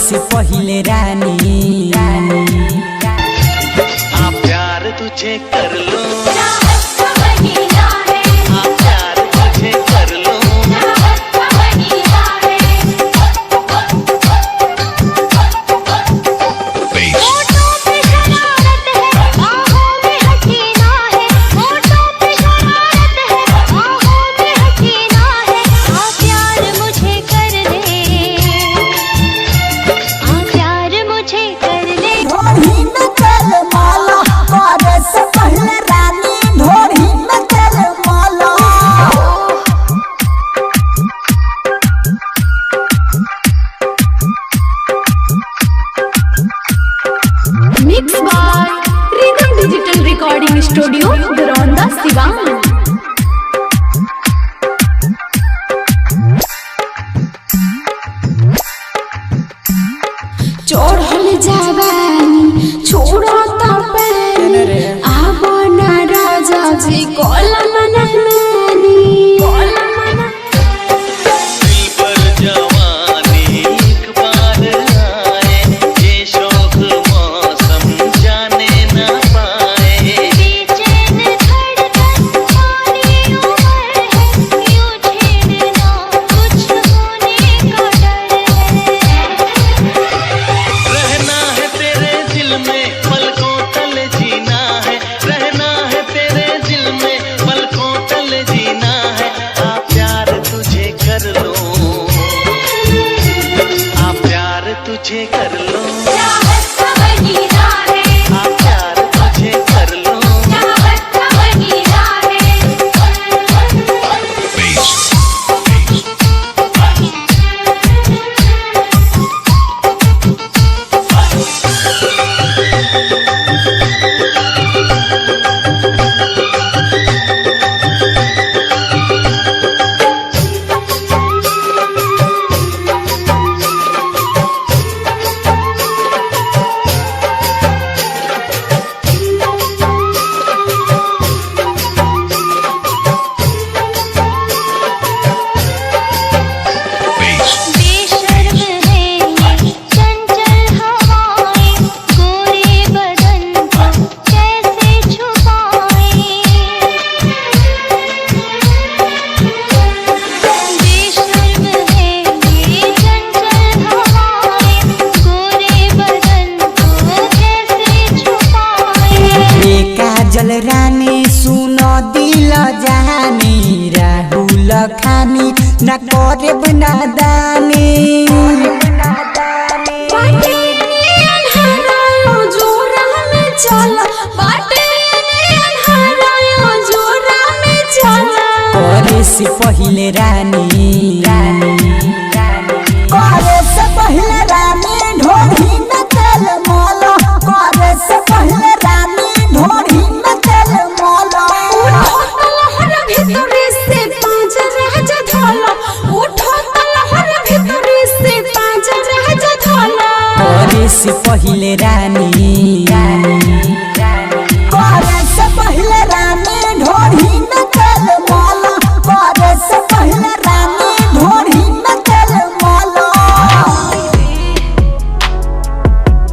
से पहले रानी प्यार तुझे कर लो mix by rhythm digital recording studio Daraunda Siwan. चढ़ल जवानी छोड़ा तपनी आबो ना राजा जी कोला मना मानी तुझे कर लो रानी सुनो दिल जानी राहुल खानी न करे बना दानी करे से पहले रानी करे से पहले रानी ढोढ़ी में तेल मोलो करे से पहले रानी ढोढ़ी से पहले रानी